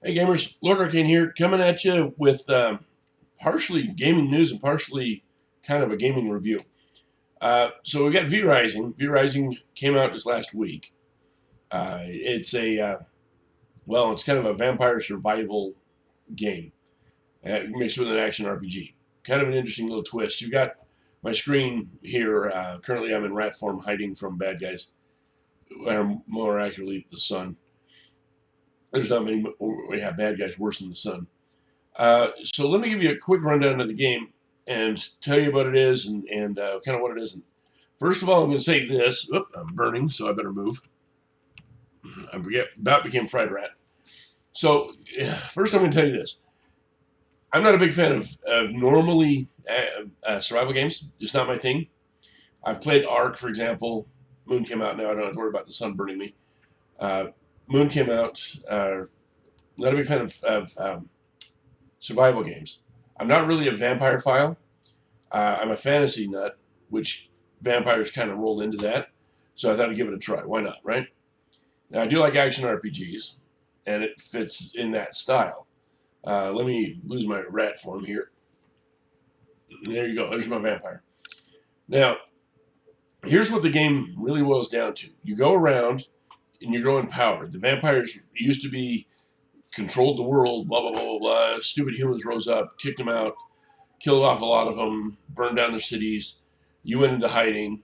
Hey gamers, Lord Arcane here, coming at you with partially gaming news and partially kind of a gaming review. So we got V Rising. V Rising came out just last week. It's it's kind of a vampire survival game mixed with an action RPG. Kind of an interesting little twist. You got my screen here. Currently, I'm in rat form, hiding from bad guys, or more accurately, the sun. There's not many. We have bad guys worse than the sun. So let me give you a quick rundown of the game and tell you what it is and kind of what it isn't. First of all, I'm going to say this. Oop, I'm burning, so I better move. About became fried rat. So first, I'm going to tell you this. I'm not a big fan of normally survival games. It's not my thing. I've played Ark, for example. Moon came out now. I don't have to worry about the sun burning me. Uh, Moon came out. Not a big fan of survival games. I'm not really a vampire file. I'm a fantasy nut, which vampires kind of roll into that. So I thought I'd give it a try. Why not, right? Now, I do like action RPGs, and it fits in that style. Let me lose my rat form here. There you go. There's my vampire. Now, here's what the game really boils down to. You go around, and you're growing power. The vampires used to be controlled the world, blah, blah, blah, blah, blah. Stupid humans rose up, kicked them out, killed off a lot of them, burned down their cities. You went into hiding.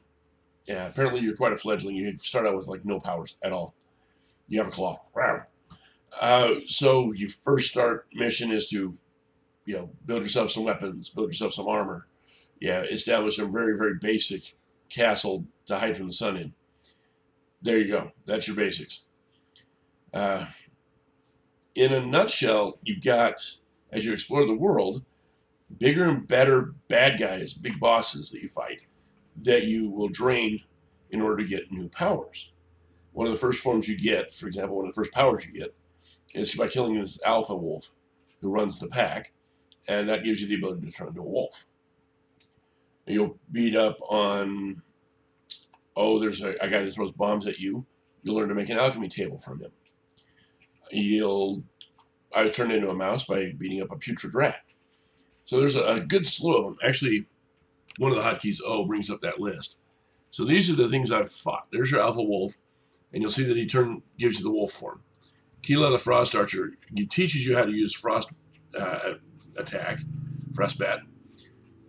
Yeah, apparently you're quite a fledgling. You start out with like no powers at all. You have a claw. So your first start mission is to, build yourself some weapons, build yourself some armor. Yeah, establish a very, very basic castle to hide from the sun in. There you go. That's your basics. Uh, in a nutshell, you've got, as you explore the world, bigger and better bad guys, big bosses that you fight, that you will drain in order to get new powers. One of the first forms you get, for example, one of the first powers you get, is by killing this alpha wolf who runs the pack, and that gives you the ability to turn into a wolf. And you'll beat up on, there's a guy that throws bombs at you. You'll learn to make an alchemy table from him. I was turned into a mouse by beating up a putrid rat. So there's a good slew of them. Actually, one of the hotkeys O brings up that list. So these are the things I've fought. There's your alpha wolf, and you'll see that he gives you the wolf form. Keela the Frost Archer, he teaches you how to use frost attack, frostbat.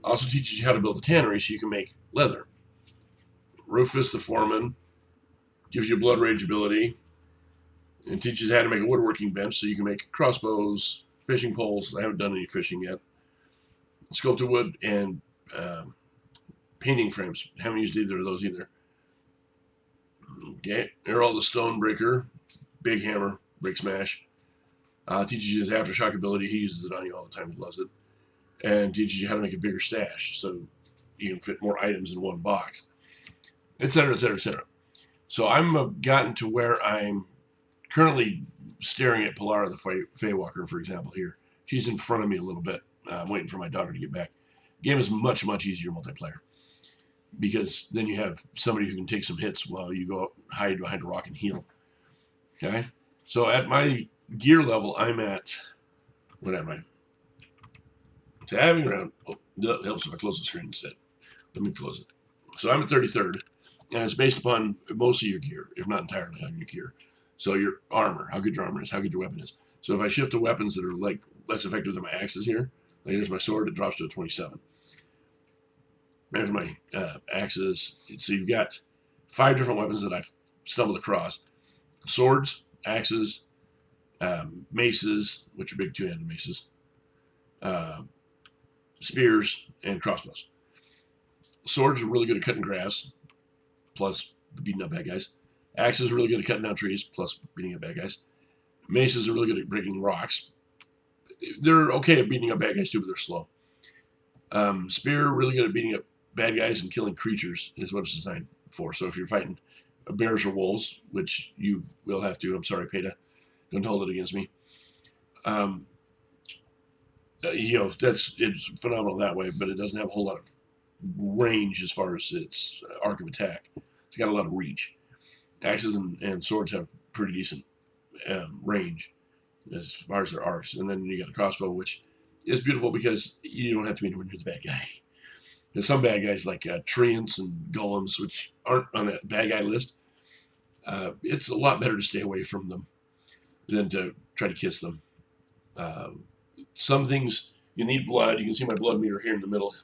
Also teaches you how to build a tannery so you can make leather. Rufus the Foreman gives you blood rage ability and teaches you how to make a woodworking bench so you can make crossbows, fishing poles. I haven't done any fishing yet. Sculpted wood and painting frames. Haven't used either of those either. Okay, Errol the Stonebreaker, big hammer, break smash. Teaches you his aftershock ability. He uses it on you all the time. He loves it. And teaches you how to make a bigger stash so you can fit more items in one box, etc., etc., etc. So I'm gotten to where I'm currently staring at Polara the Feywalker, for example, here. She's in front of me a little bit. I'm waiting for my daughter to get back. The game is much, much easier multiplayer because then you have somebody who can take some hits while you go hide behind a rock and heal. Okay? So at my gear level, I'm at, what am I? Tabbing around. Oh, that helps if I close the screen instead. Let me close it. So I'm at 33rd, and it's based upon most of your gear, if not entirely on your gear. So your armor, how good your armor is, how good your weapon is. So if I shift to weapons that are like less effective than my axes here, like here's my sword, it drops to a 27. There's my axes. So you've got 5 different weapons that I've stumbled across: swords, axes, maces, which are big two-handed maces, spears, and crossbows. Swords are really good at cutting grass, plus beating up bad guys. Axes are really good at cutting down trees, plus beating up bad guys. Maces are really good at breaking rocks. They're okay at beating up bad guys too, but they're slow. Spear, really good at beating up bad guys and killing creatures, is what it's designed for. So if you're fighting bears or wolves, which you will have to, I'm sorry, Peta, don't hold it against me. It's phenomenal that way, but it doesn't have a whole lot of range as far as its arc of attack. It's got a lot of reach. Axes and swords have pretty decent range. as far as their arcs. And then you got a crossbow, which is beautiful because you don't have to be anywhere near the bad guy. There's some bad guys like treants and golems, which aren't on that bad guy list. It's a lot better to stay away from them than to try to kiss them. Some things you need blood. You can see my blood meter here in the middle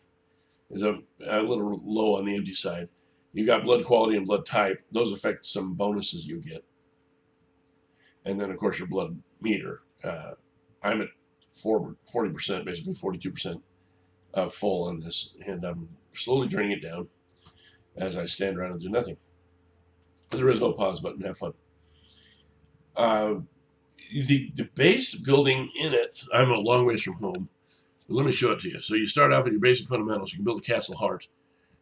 is a little low on the empty side. You got blood quality and blood type. Those affect some bonuses you get. And then, of course, your blood meter. I'm at 40%, basically 42% full on this, and I'm slowly draining it down as I stand around and do nothing. But there is no pause button. Have fun. The base building in it, I'm a long ways from home. But let me show it to you. So you start off with your basic fundamentals. You can build a castle heart.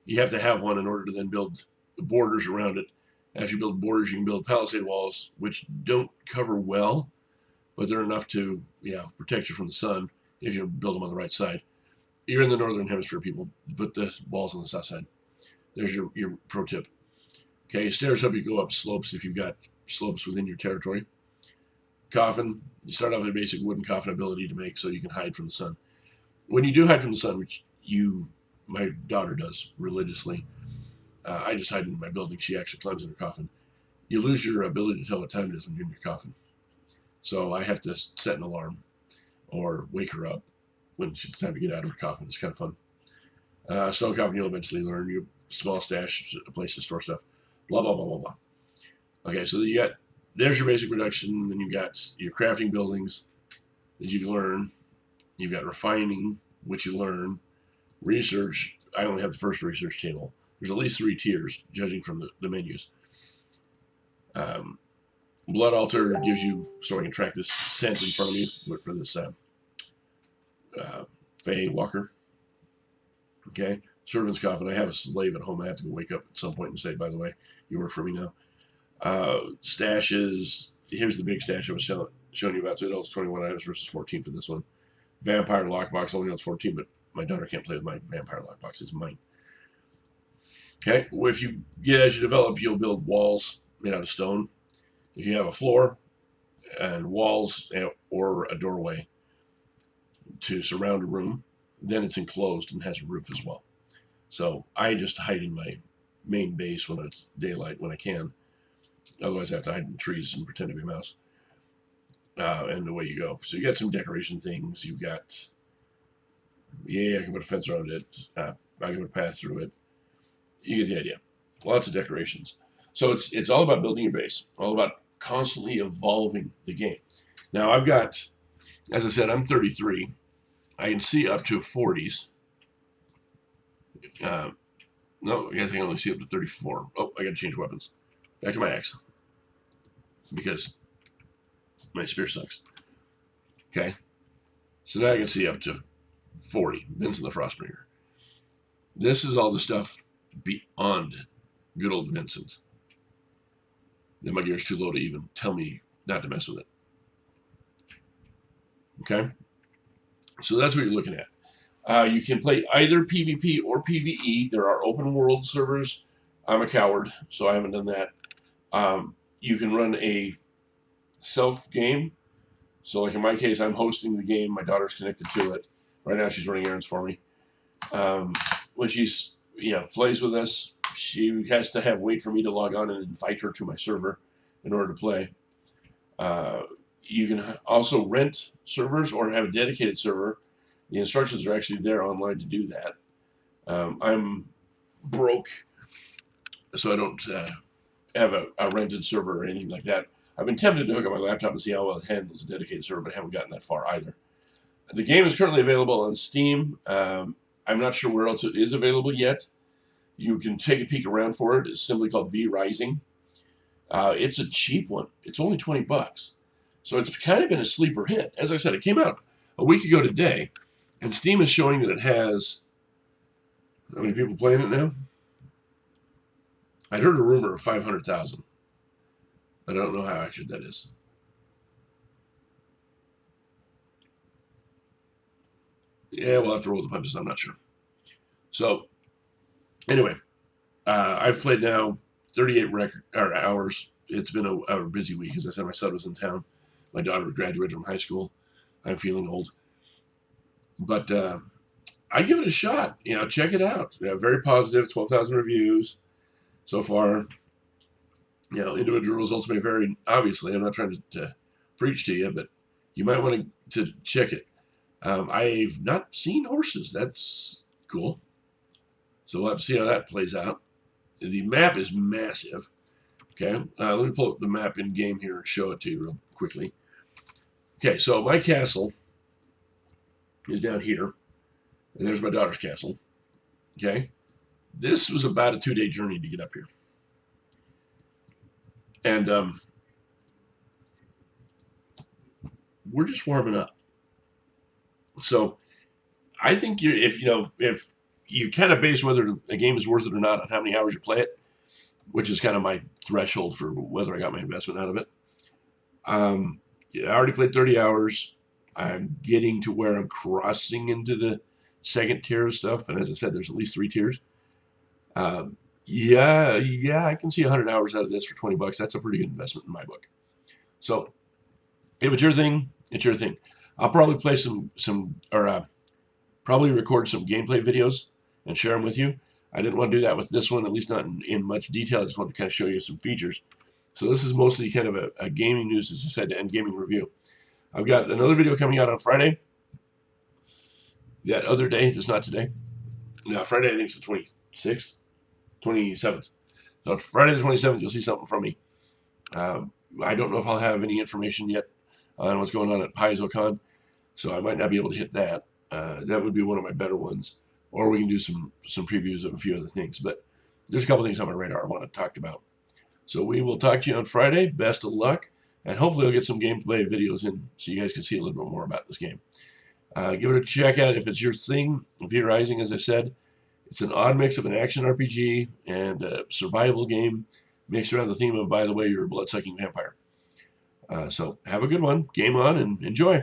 You have to have one in order to then build the borders around it. As you build borders, you can build palisade walls, which don't cover well, but they're enough to protect you from the sun if you build them on the right side. You're in the northern hemisphere, people. Put the walls on the south side. There's your pro tip. Okay, stairs up, you go up slopes if you've got slopes within your territory. Coffin, you start off with a basic wooden coffin ability to make so you can hide from the sun. When you do hide from the sun, which my daughter does religiously, I just hide in my building. She actually climbs in her coffin. You lose your ability to tell what time it is when you're in your coffin. So I have to set an alarm or wake her up when it's time to get out of her coffin. It's kind of fun. Stone coffin, you'll eventually learn. Your small stash, a place to store stuff. Blah, blah, blah, blah, blah. Okay, so there's your basic reduction. Then you've got your crafting buildings that you can learn. You've got refining, which you learn. Research, I only have the first research table. There's at least 3 tiers, judging from the menus. Blood altar gives you, so I can track this scent in front of me for this Fey Walker. Okay, servant's coffin. I have a slave at home. I have to go wake up at some point and say, by the way, you work for me now. Stashes. Here's the big stash I was showing you about. So it holds 21 items versus 14 for this one. Vampire lockbox only holds 14, but my daughter can't play with my vampire lockbox. It's mine. Okay, well, as you develop, you'll build walls made out of stone. If you have a floor and walls or a doorway to surround a room, then it's enclosed and has a roof as well. So I just hide in my main base when it's daylight when I can. Otherwise, I have to hide in trees and pretend to be a mouse. And away you go. So you got some decoration things. You've got, I can put a fence around it. I can put a path through it. You get the idea. Lots of decorations. So it's all about building your base. All about constantly evolving the game. Now I've got, as I said, I'm 33. I can see up to 40s. No, I guess I can only see up to 34. Oh, I got to change weapons. Back to my axe. Because my spear sucks. Okay. So now I can see up to 40. Vincent the Frostbringer. This is all the stuff beyond good old Vincent. Then my gear's too low to even tell me not to mess with it. Okay? So that's what you're looking at. You can play either PvP or PvE. There are open world servers. I'm a coward, so I haven't done that. You can run a self game. So like in my case, I'm hosting the game. My daughter's connected to it. Right now she's running errands for me. When she's plays with us, she has to wait for me to log on and invite her to my server in order to play. You can also rent servers or have a dedicated server. The instructions are actually there online to do that. I'm broke, so I don't have a rented server or anything like that. I've been tempted to hook up my laptop and see how well it handles a dedicated server, but haven't gotten that far either. The game is currently available on Steam. I'm not sure where else it is available yet. You can take a peek around for it. It's simply called V Rising. It's a cheap one. It's only $20. So it's kind of been a sleeper hit. As I said, it came out a week ago today, and Steam is showing that it has, how many people playing it now? I'd heard a rumor of 500,000, but I don't know how accurate that is. Yeah, we'll have to roll the punches. I'm not sure. So, anyway, I've played now 38 hours. It's been a busy week. As I said, my son was in town. My daughter graduated from high school. I'm feeling old. But I'd give it a shot. Check it out. Very positive, 12,000 reviews so far. Individual results may vary. Obviously, I'm not trying to preach to you, but you might want to check it. I've not seen horses. That's cool. So we'll have to see how that plays out. The map is massive. Okay, let me pull up the map in game here and show it to you real quickly. Okay, so my castle is down here, and there's my daughter's castle. Okay, this was about a 2-day journey to get up here. And we're just warming up. So I think if you kind of base whether a game is worth it or not on how many hours you play it, which is kind of my threshold for whether I got my investment out of it. I already played 30 hours. I'm getting to where I'm crossing into the second tier of stuff. And as I said, there's at least 3 tiers. Yeah, I can see 100 hours out of this for $20. That's a pretty good investment in my book. So if it's your thing, it's your thing. I'll probably play probably record some gameplay videos and share them with you. I didn't want to do that with this one, at least not in much detail. I just wanted to kind of show you some features. So this is mostly kind of a gaming news, as I said, and gaming review. I've got another video coming out on Friday. That other day, just not today. No, Friday I think it's the 26th, 27th. So Friday the 27th, you'll see something from me. I don't know if I'll have any information yet on what's going on at PaizoCon, so I might not be able to hit that. That would be one of my better ones. Or we can do some previews of a few other things. But there's a couple things on my radar I want to talk about. So we will talk to you on Friday. Best of luck. And hopefully I'll get some gameplay videos in so you guys can see a little bit more about this game. Give it a check out if it's your thing. V Rising, as I said, it's an odd mix of an action RPG and a survival game mixed around the theme of, by the way, you're a blood-sucking vampire. So have a good one. Game on and enjoy.